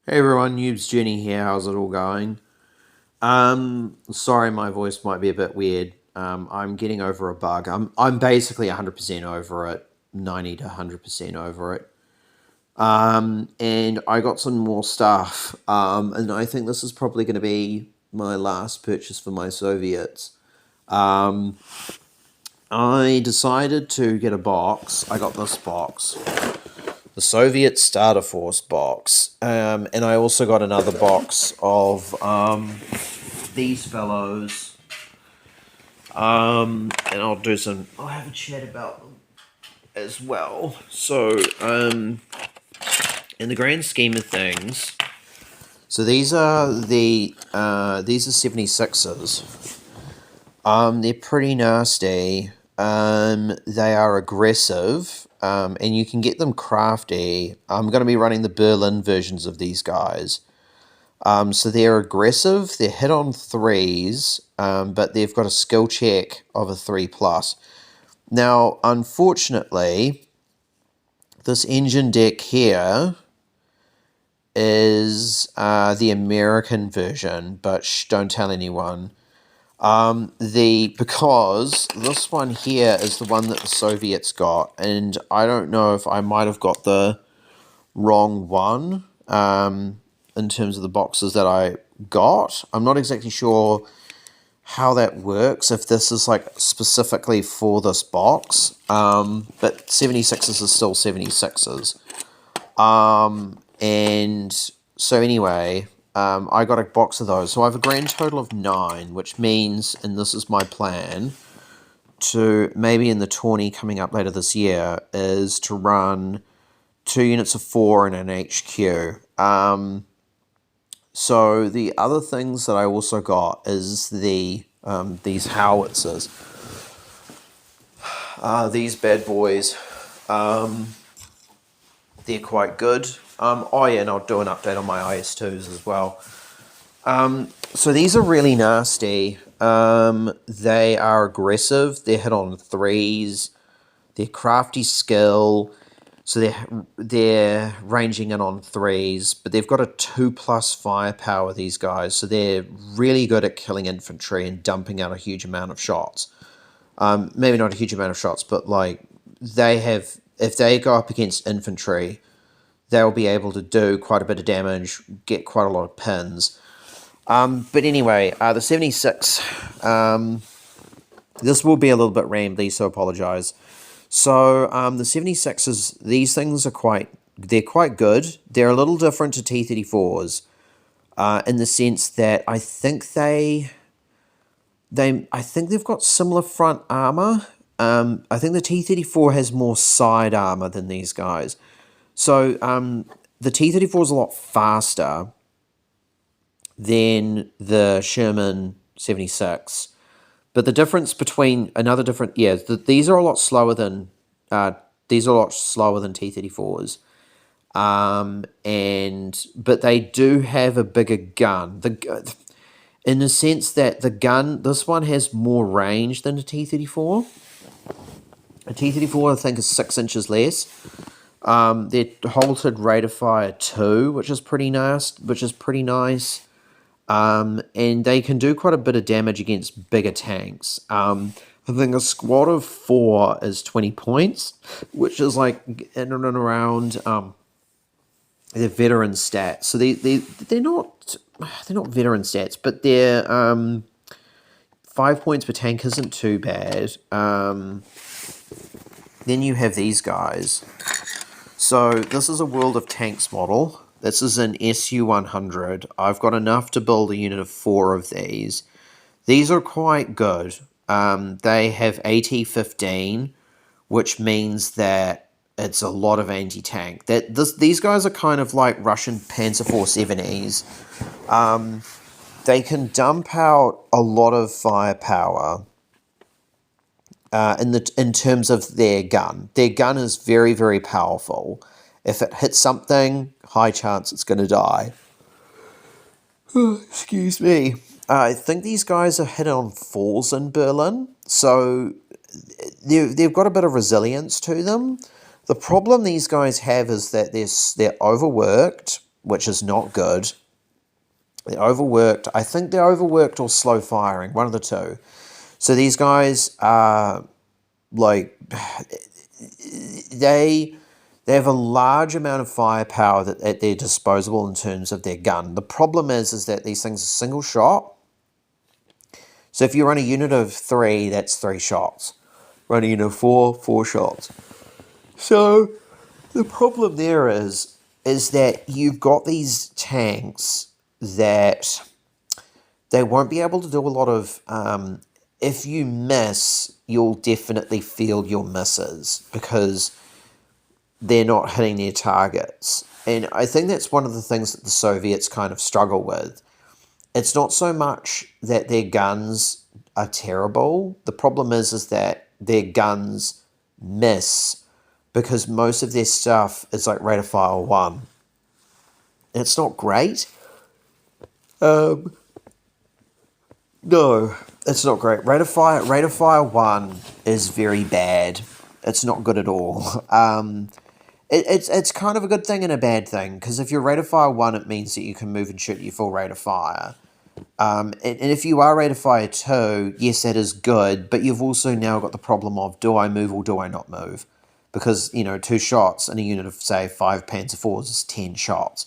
Hey everyone, Noob's Jenny here. How's it all going? Sorry, my voice might be a bit weird. I'm getting over a bug. I'm basically 100% over it, 90 to 100% over it. And I got some more stuff. And I think this is probably going to be my last purchase for my Soviets. Um, I decided to get a box. I got this box, the Soviet Starter Force box, and I also got another box of these fellows. And I'll have a chat about them as well. So, in the grand scheme of things, so these are 76s. They're pretty nasty. They are aggressive, and you can get them crafty. I'm going to be running the Berlin versions of these guys. So they're aggressive, they're hit on threes, but they've got a skill check of a 3 plus. Now, unfortunately, this engine deck here is the American version, but don't tell anyone. Because this one here is the one that the Soviets got, and I don't know if I might have got the wrong one. In terms of the boxes that I got. I'm not exactly sure how that works, if this is like specifically for this box. But 76s is still 76s. And so anyway, I got a box of those. So I have a grand total of 9, which means, and this is my plan, to maybe in the tourney coming up later this year, is to run 2 units of 4 in an HQ. So the other things that I also got is these howitzers. These bad boys, they're quite good. Oh yeah, and I'll do an update on my IS-2s as well. So these are really nasty. They are aggressive. They're hit on threes. They're crafty skill. So they're ranging in on threes, but they've got a 2 plus firepower, these guys. So they're really good at killing infantry and dumping out a huge amount of shots. Maybe not a huge amount of shots, but like if they go up against infantry, they'll be able to do quite a bit of damage, get quite a lot of pins. But anyway, the 76, this will be a little bit rambly, so apologize. So the 76s, these things they're quite good. They're a little different to T-34s in the sense that I think I think they've got similar front armor. I think the T-34 has more side armor than these guys. So the T-34 is a lot faster than the Sherman 76. But the difference between these are a lot slower than T-34s, but they do have a bigger gun. In the sense that this one has more range than a T-34. A T-34 I think is 6 inches less. Their halted rate of fire 2, which is pretty nice. And they can do quite a bit of damage against bigger tanks. I think a squad of 4 is 20 points, which is like in and around their veteran stats. So they're not veteran stats, but their 5 points per tank isn't too bad. Then you have these guys. So this is a World of Tanks model. This is an SU-100. I've got enough to build a unit of 4 of these. These are quite good. They have AT-15, which means that it's a lot of anti-tank. These guys are kind of like Russian Panzer 470s. They can dump out a lot of firepower in terms of their gun. Their gun is very, very powerful. If it hits something, high chance it's going to die. Excuse me. I think these guys are hit on falls in Berlin, so they've got a bit of resilience to them. The problem these guys have is that they're overworked. which is not good. They're overworked. I think they're overworked or slow firing, one of the two. So these guys are like they have a large amount of firepower at their disposal in terms of their gun. The problem is that these things are single shot. So if you run a unit of 3, that's 3 shots. Run a unit of 4, 4 shots. So the problem there is that you've got these tanks that they won't be able to do a lot of. If you miss, you'll definitely field your misses because they're not hitting their targets. And I think that's one of the things that the Soviets kind of struggle with. It's not so much that their guns are terrible. The problem is that their guns miss because most of their stuff is like rate of fire 1. It's not great. No, it's not great. Rate of fire 1 is very bad. It's not good at all. It's kind of a good thing and a bad thing, because if you're rate of fire 1, it means that you can move and shoot at your full rate of fire. And if you are rate of fire 2, yes, that is good, but you've also now got the problem of, do I move or do I not move? Because, 2 shots in a unit of, say, 5 Panzer IVs is 10 shots.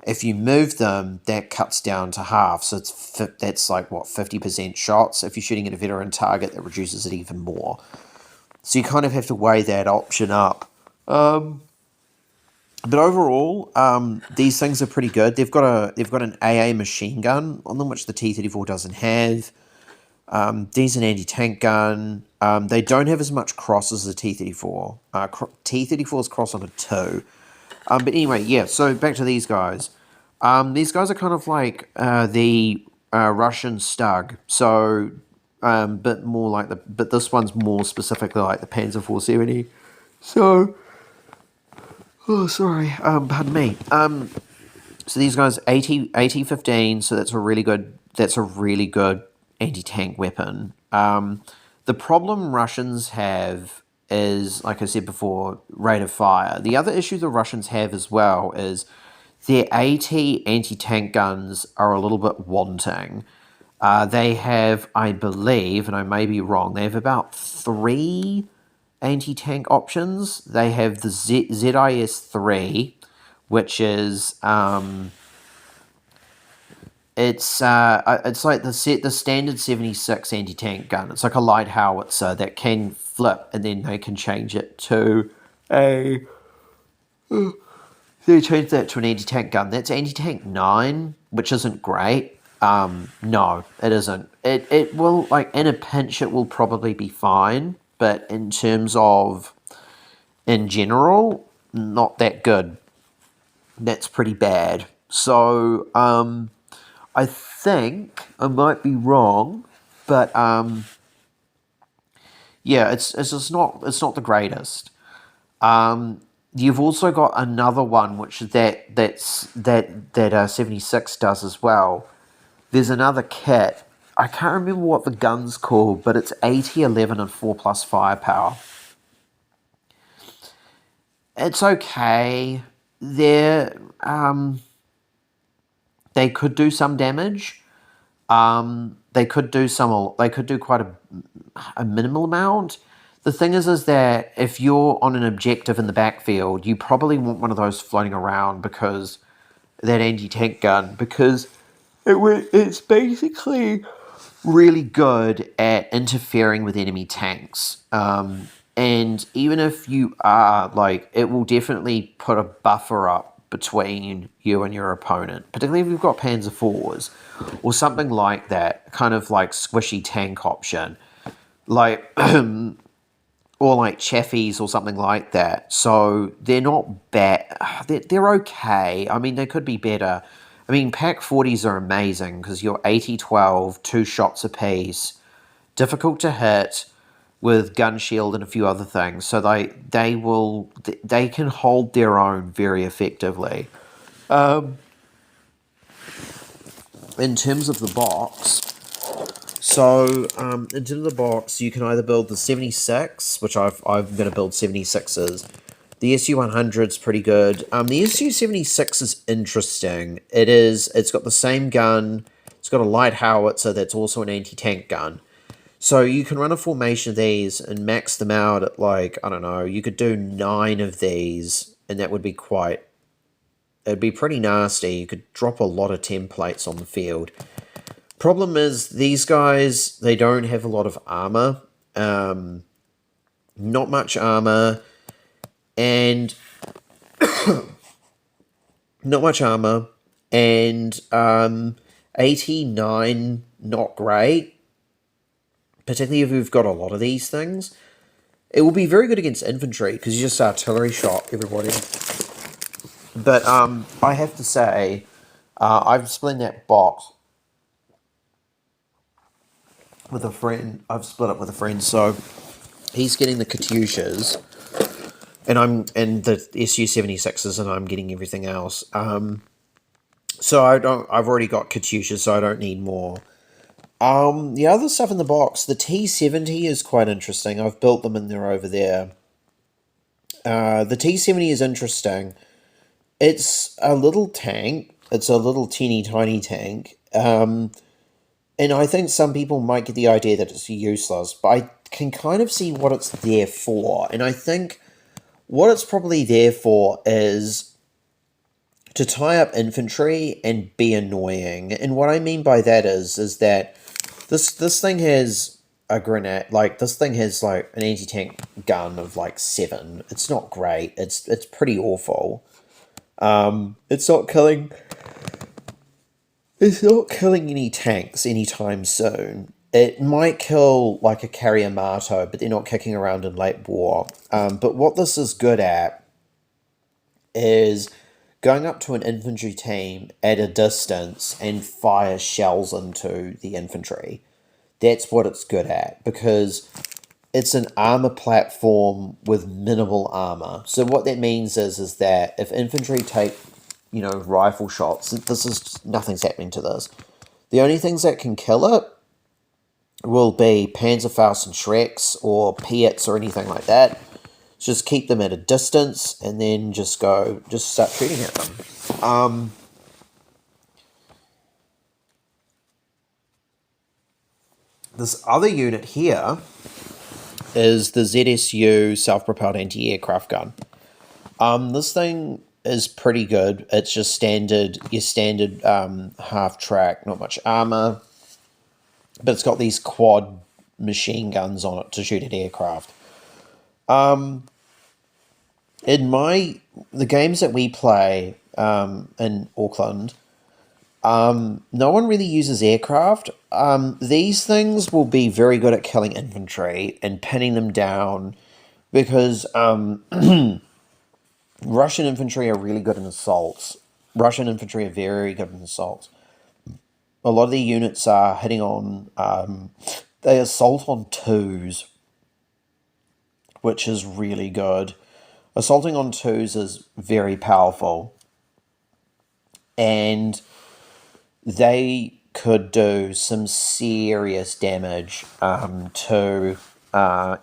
If you move them, that cuts down to half, so that's like, 50% shots? If you're shooting at a veteran target, that reduces it even more. So you kind of have to weigh that option up. But overall, these things are pretty good. They've got an AA machine gun on them, which the T-34 doesn't have. Decent anti-tank gun. They don't have as much cross as the T-34. T-34's cross on a 2. But anyway, yeah, so back to these guys. These guys are kind of like the Russian Stug. So, but this one's more specifically like the Panzer 470. So, pardon me. So these guys, 80-15, so that's a really good anti-tank weapon. The problem Russians have is, like I said before, rate of fire. The other issue the Russians have as well is their AT anti-tank guns are a little bit wanting. They have, I believe, and I may be wrong, they have about 3 anti-tank options. They have the ZIS-3, which is it's like the standard 76 anti-tank gun. It's like a light howitzer that can flip, and then they can change it to a. They change that to an anti-tank gun. That's anti-tank 9, which isn't great. No, it isn't. It will, like, in a pinch, it will probably be fine, but in terms of, in general, not that good. That's pretty bad. So, I think, I might be wrong, but, yeah, it's just not the greatest. You've also got another one, which that 76 does as well. There's another kit. I can't remember what the gun's called, but it's 80-11 and 4+ firepower. It's okay. They could do some damage. They could do quite a minimal amount. The thing is that if you're on an objective in the backfield, you probably want one of those floating around, because that anti-tank gun, because it's basically really good at interfering with enemy tanks. And even if you are, like, it will definitely put a buffer up between you and your opponent, particularly if you've got Panzer IVs or something like that, kind of like squishy tank option, like, or like Chaffees or something like that. So they're not bad. They're okay. I mean, they could be better. I mean, Pack 40s are amazing because you're 80-12, 2 shots apiece, difficult to hit, with gun shield and a few other things. So they can hold their own very effectively. In terms of the box, into the box, you can either build the 76, which I'm going to build 76s. The SU-100's pretty good. The SU-76 is interesting. It's got the same gun. It's got a light howitzer that's also an anti-tank gun. So you can run a formation of these and max them out at, like, I don't know, you could do 9 of these, and that would be it'd be pretty nasty. You could drop a lot of templates on the field. Problem is, these guys, they don't have a lot of armor. Not much armor. And not much armor. And 89, not great. Particularly if you've got a lot of these things. It will be very good against infantry, because you just artillery shot everybody. But I have to say, I've split that box with a friend. I've split up with a friend, so he's getting the Katyushas, and the SU-76s, and I'm getting everything else. So I've already got Katyushas, so I don't need more. The other stuff in the box, the T-70 is quite interesting. I've built them and they're over there. The T-70 is interesting. It's a little tank. It's a little teeny tiny tank. And I think some people might get the idea that it's useless, but I can kind of see what it's there for. And I think what it's probably there for is to tie up infantry and be annoying. And what I mean by that is that this thing has a grenade, like, this thing has, like, an anti-tank gun of, like, 7. It's not great. It's pretty awful. It's not killing any tanks anytime soon. It might kill, like, a Carriamato, but they're not kicking around in late war. But what this is good at is going up to an infantry team at a distance and fire shells into the infantry. That's what it's good at, because it's an armor platform with minimal armor. So what that means is that if infantry take, rifle shots, nothing's happening to this. The only things that can kill it will be Panzerfaust and Shreks or Piets or anything like that. Just keep them at a distance and then just start shooting at them. This other unit here is the ZSU self-propelled anti-aircraft gun. This thing is pretty good. It's just your standard half-track, not much armor, but it's got these quad machine guns on it to shoot at aircraft. In the games that we play in Auckland, no one really uses aircraft. These things will be very good at killing infantry and pinning them down, because Russian infantry are really good in assaults. Russian infantry are very good in assaults. A lot of the units are hitting on, they assault on 2s, which is really good. Assaulting on 2s is very powerful. And they could do some serious damage to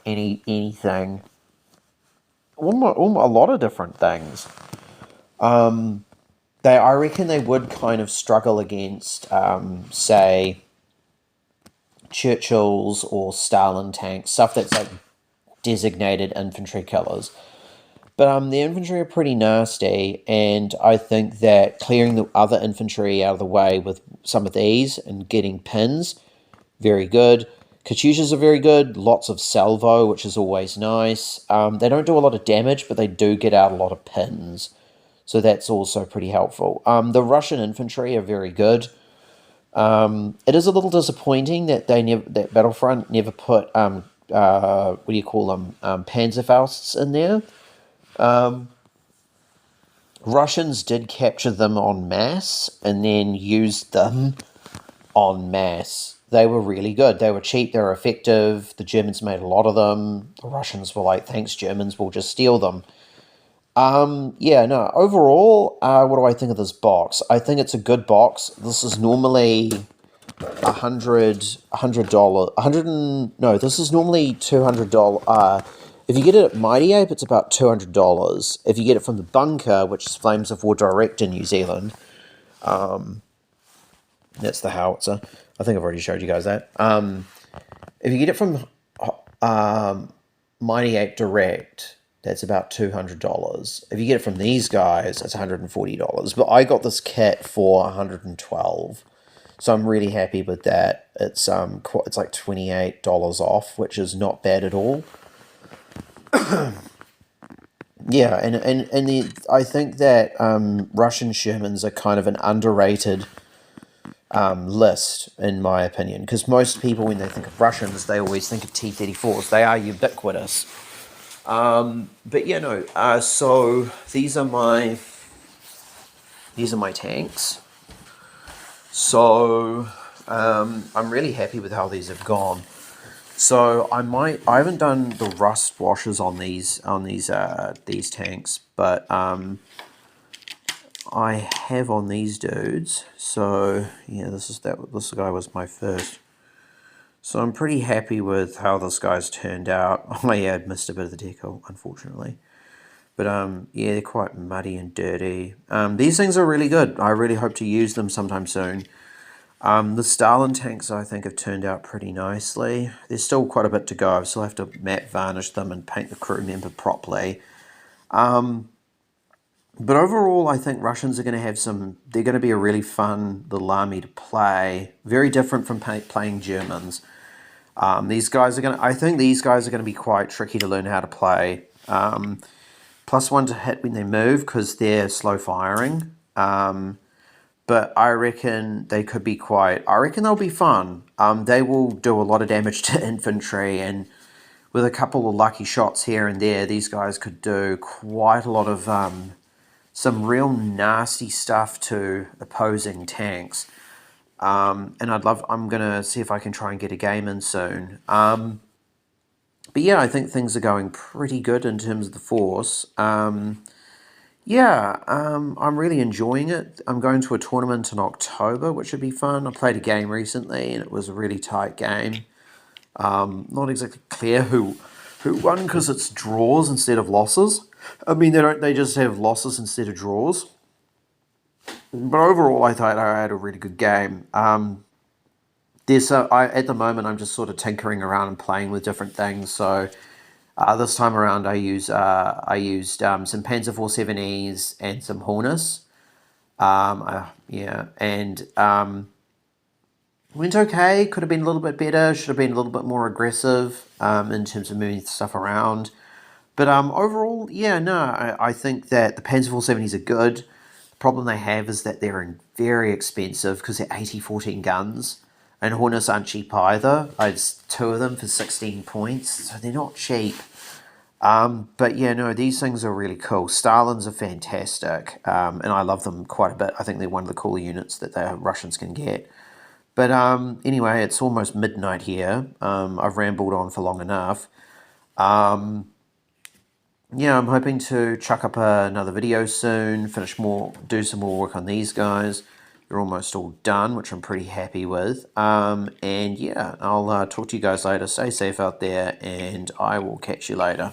anything. A lot of different things. I reckon they would kind of struggle against, say, Churchill's or Stalin tanks, stuff that's like designated infantry killers. But the infantry are pretty nasty, and I think that clearing the other infantry out of the way with some of these and getting pins, very good. Katyushas are very good, lots of salvo, which is always nice. They don't do a lot of damage, but they do get out a lot of pins, so that's also pretty helpful. The Russian infantry are very good. It is a little disappointing that that Battlefront never put, Panzerfausts in there. Russians did capture them en masse and then used them en masse. They were really good. They were cheap, they were effective. The Germans made a lot of them. The Russians were like, thanks, Germans, we'll just steal them. Overall, what do I think of this box? I think it's a good box. This is normally $100. This is normally $200. If you get it at Mighty Ape, it's about $200. If you get it from the bunker, which is Flames of War Direct in New Zealand, that's the howitzer. I think I've already showed you guys that. If you get it from Mighty Ape Direct, that's about $200. If you get it from these guys, it's $140. But I got this kit for $112, so I'm really happy with that. It's like $28 off, which is not bad at all. Yeah, I think that Russian Shermans are kind of an underrated list, in my opinion, because most people, when they think of Russians, they always think of T-34s. They are ubiquitous. But yeah, no. So these are my tanks. So I'm really happy with how these have gone. So I haven't done the rust washes on these tanks, but I have on these dudes. So yeah, this guy was my first. So I'm pretty happy with how this guy's turned out. Oh yeah, I missed a bit of the decal, unfortunately. But yeah, they're quite muddy and dirty. These things are really good. I really hope to use them sometime soon. The Stalin tanks, I think, have turned out pretty nicely. There's still quite a bit to go. I still have to matte varnish them and paint the crew member properly. But overall, I think Russians are going to have they're going to be a really fun little army to play. Very different from playing Germans. I think these guys are going to be quite tricky to learn how to play. +1 to hit when they move because they're slow firing. But I reckon they could be I reckon they'll be fun. They will do a lot of damage to infantry, and with a couple of lucky shots here and there, these guys could do quite a lot of some real nasty stuff to opposing tanks. And I'm going to see if I can try and get a game in soon. But yeah, I think things are going pretty good in terms of the force. Yeah, I'm really enjoying it. I'm going to a tournament in October, which should be fun. I played a game recently, and it was a really tight game. Not exactly clear who won because it's draws instead of losses. I mean, they just have losses instead of draws. But overall, I thought I had a really good game. At the moment, I'm just sort of tinkering around and playing with different things. So this time around, I used some Panzer 470s and some Hornets. Yeah, and went okay. Could have been a little bit better. Should have been a little bit more aggressive in terms of moving stuff around. But overall, yeah, no, I think that the Panzer 470s are good. The problem they have is that they're very expensive because they're 80-14 guns. And Hornets aren't cheap either. I had 2 of them for 16 points, so they're not cheap. But yeah, no, these things are really cool. Stalins are fantastic, and I love them quite a bit. I think they're one of the cooler units that the Russians can get. But anyway, it's almost midnight here. I've rambled on for long enough. Yeah, I'm hoping to chuck up another video soon, do some more work on these guys. They're almost all done, which I'm pretty happy with. And yeah, I'll talk to you guys later. Stay safe out there, and I will catch you later.